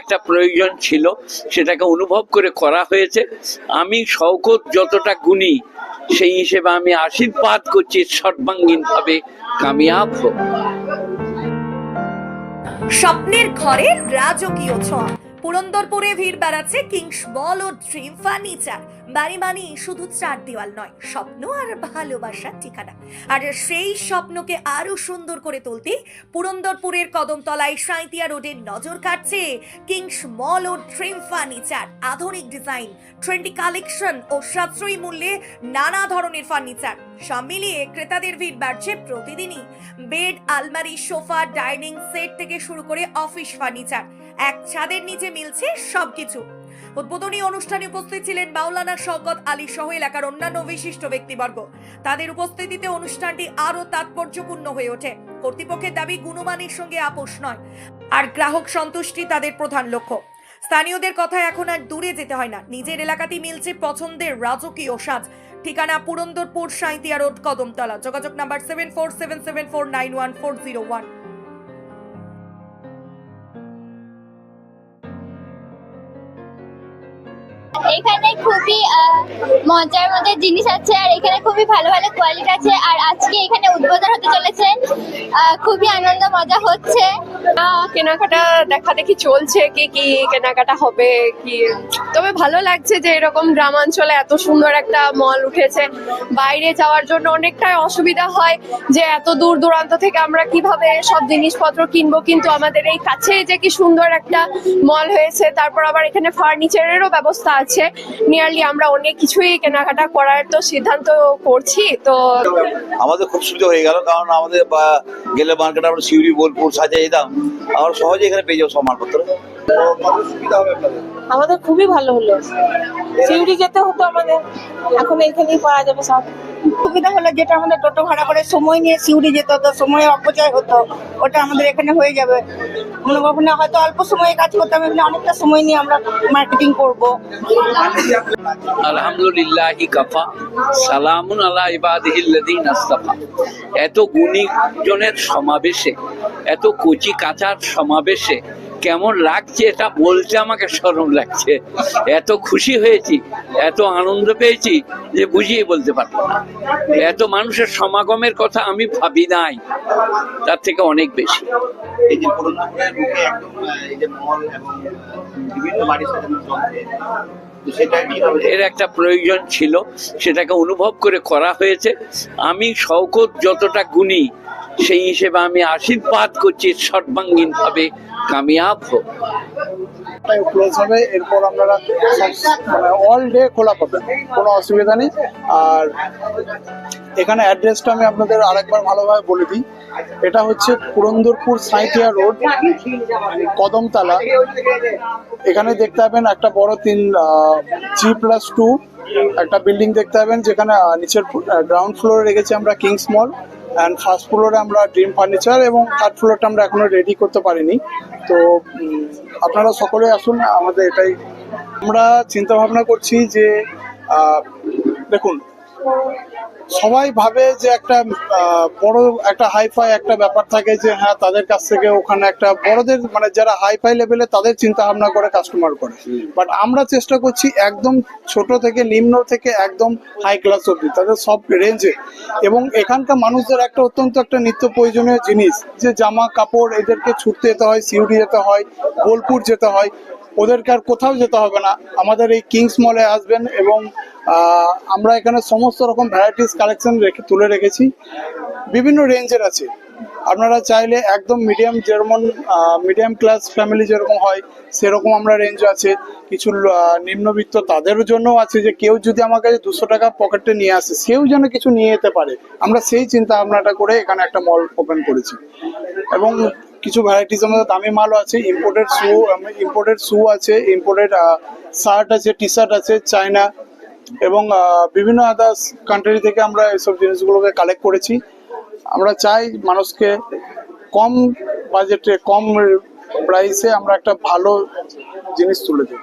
একটা প্রয়োজন ছিল, সেটাকে অনুভব করে করা হয়েছে। আমি শওকত যতটা গুণী, সেই হিসেবে আমি আশীর্বাদ করছি সর্বাঙ্গীনভাবে কামিয়াব হোক। স্বপ্নের ঘরে রাজকীয় ছোঁয়া। পুরন্দরপুরে ভিড় বাড়াচ্ছে কিংস মল ও ড্রিম ফার্নিচার। বাড়ি মানে শুধু চার দেওয়াল নয়, স্বপ্ন আর ভালোবাসার ঠিকানা। আর সেই স্বপ্নকে আরো সুন্দর করে তুলতে পুরন্দরপুরের কদমতলায় সাঁইতিয়া রোডে নজর কাটছে কিংস মল ও ড্রিম ফার্নিচার। আধুনিক ডিজাইন, ট্রেন্ডি কালেকশন ও সাশ্রয়ী মূল্যে নানা ধরনের ফার্নিচার সব মিলিয়ে ক্রেতাদের ভিড় বাড়ছে প্রতিদিনই। বেড, আলমারি, সোফা, ডাইনিং সেট থেকে শুরু করে অফিস ফার্নিচার, এক ছাদের নিচে মিলছে সবকিছু। উদ্বোধনী অনুষ্ঠানে উপস্থিত ছিলেন মাওলানা শওকত আলী সহ এলাকার অন্যান্য বিশিষ্ট ব্যক্তিবর্গ। তাদের উপস্থিতিতে অনুষ্ঠানটি আরো তাৎপর্যপূর্ণ হয়ে ওঠে। কর্তৃপক্ষের দাবি গুণমানের সঙ্গে আপোষ নয়, আর গ্রাহক সন্তুষ্টি তাদের প্রধান লক্ষ্য। স্থানীয়দের কথা এখন আর দূরে যেতে হয় না, নিজের এলাকাতেই মিলছে পছন্দের রাজকীয় সাজ। ঠিকানা পুরন্দরপুর, সাঁইতিয়া রোড, কদমতলা। যোগাযোগ নাম্বার 7477491401। এখানে খুবই মজার মজার জিনিস আছে, আর এখানে খুবই ভালো ভালো কোয়ালিটি আছে। আর আজকে এখানে উদ্বোধন হতে চলেছে, খুবই আনন্দ মজা হচ্ছে। কেনাকাটা দেখা দেখি চলছে, কি কেনাকাটা হবে কি। তবে ভালো লাগছে যে এরকম গ্রামাঞ্চলে এত সুন্দর একটা মল উঠেছে। বাইরে যাওয়ার জন্য অনেকটাই অসুবিধা হয় যে এত দূর দূরান্ত থেকে আমরা কিভাবে সব জিনিসপত্র কিনবো, কিন্তু আমাদের এই কাছে যে কি সুন্দর একটা মল হয়েছে। তারপর আবার এখানে ফার্নিচারেরও ব্যবস্থা আছে। নিয়ারলি আমরা অনেক কিছুই কেনাকাটা করার তো সিদ্ধান্ত করছি। তো আমাদের খুব সুবিধা হয়ে গেল, কারণ আমাদের গেলে মার্কেটে আমরা সিউড়ি, বোলপুর, সাজা যেতাম, আমরা সহজে এখানে পেয়ে যাবো সব মালপত্র। আমাদের খুবই ভালো হলো, সিউড়ি যেতে হতো আমাদের, এখন এখানেই পাওয়া যাবে সব। সুবিধা হলো, যেটা আমাদের টোটো ভাড়া করে সময় নিয়ে সিউড়ি যেতে হতো, সময় অপচয় হতো, ওটা আমাদের এখানে হয়ে যাবে। মনে করবো না হয়তো অল্প সময়ে কাজ করতাম, এখানে অনেকটা সময় নিয়ে আমরা মার্কেটিং করবো। আলহামদুলিল্লাহি কাফা, সালামুন আলা ইবাদিহিল্লাযিনা আসতাফা। এত গুণীজনের সমাবেশে, এত কচি কাঁচার সমাবেশে কেমন লাগছে এটা বলতে আমাকে শরম লাগছে। এত খুশি হয়েছি, এত আনন্দ পেয়েছি যে বুঝিয়ে বলতে পারবো না। এত মানুষের সমাগমের কথা আমি ভাবি নাই, তার থেকে অনেক বেশি। এই যে পুরন্দরপুরের বুকে একদম এই যে মল এবং বিভিন্ন বাড়ি সাজানো চলছে, এর একটা প্রয়োজন ছিল, সেটাকে অনুভব করে করা হয়েছে। আমি শওকত যতটা গুণী, সেই হিসেবে আমি আশীর্বাদ করছি সর্বাঙ্গীনভাবে কামিয়াব হোক। ক্লোজ হবে, এরপর আপনারা মানে অল ডে খোলা পাবেন, কোনো অসুবিধা নেই। আর এখানে অ্যাড্রেসটা আমি আপনাদের আরেকবার ভালোভাবে বলে দিই। এটা হচ্ছে পুরন্দরপুর সাঁইতিয়া রোড, কদমতলা। এখানে দেখতে পাবেন একটা বড় 3G+2 একটা বিল্ডিং দেখতে পাবেন, যেখানে নিচের গ্রাউন্ড ফ্লোরে রেখেছি আমরা কিংস মল, অ্যান্ড ফার্স্ট ফ্লোরে আমরা ড্রিম ফার্নিচার, এবং থার্ড ফ্লোরটা আমরা এখনো রেডি করতে পারিনি। তো আপনারা সকলে আসুন, আমাদের এটাই আমরা চিন্তা ভাবনা করছি যে দেখুন, সবাই ভাবে যে একটা বড় একটা হাইফাই একটা ব্যাপার থাকে, যে হ্যাঁ তাদের কাছ থেকে ওখানে একটা বড়দের মানে যারা হাইফাই লেভেলে তাদের চিন্তা ভাবনা করে কাস্টমার করে। বাট আমরা চেষ্টা করছি একদম ছোট থেকে নিম্ন থেকে একদম হাই ক্লাস অবধি তাদের সব রেঞ্জে। এবং এখানকার মানুষদের একটা অত্যন্ত একটা নিত্য প্রয়োজনীয় জিনিস, যে জামা কাপড় এদেরকে ছুটতে যেতে হয়, সিউড়ি যেতে হয়, বোলপুর যেতে হয়, ওদেরকে আর কোথাও যেতে হবে না, আমাদের এই কিংস মলে আসবেন। এবং আমরা এখানে সমস্ত রকম ভ্যারাইটিস কালেকশন তুলে রেখেছি, বিভিন্ন রেঞ্জের আছে। আপনারা চাইলে একদম মিডিয়াম, যেমন মিডিয়াম ক্লাস ফ্যামিলি যেরকম হয় সেরকম আমরা রেঞ্জ আছে। কিছু নিম্নবিত্ত তাদের জন্য আছে, যে কেউ যদি আমার কাছে 200 টাকা পকেটে নিয়ে আসে, সেও যেন কিছু নিয়ে যেতে পারে। আমরা সেই চিন্তা ভাবনাটা করে এখানে একটা মল ওপেন করেছি। এবং কিছু ভ্যারাইটিস আমাদের দামি মালও আছে, ইম্পোর্টেড শু আছে, ইম্পোর্টেড শার্ট আছে, টি শার্ট আছে, চায়না এবং বিভিন্ন আদার্স কান্ট্রি থেকে আমরা এসব জিনিসগুলোকে কালেক্ট করেছি। আমরা চাই মানুষকে কম বাজেটে, কম প্রাইসে আমরা একটা ভালো জিনিস তুলে দিই।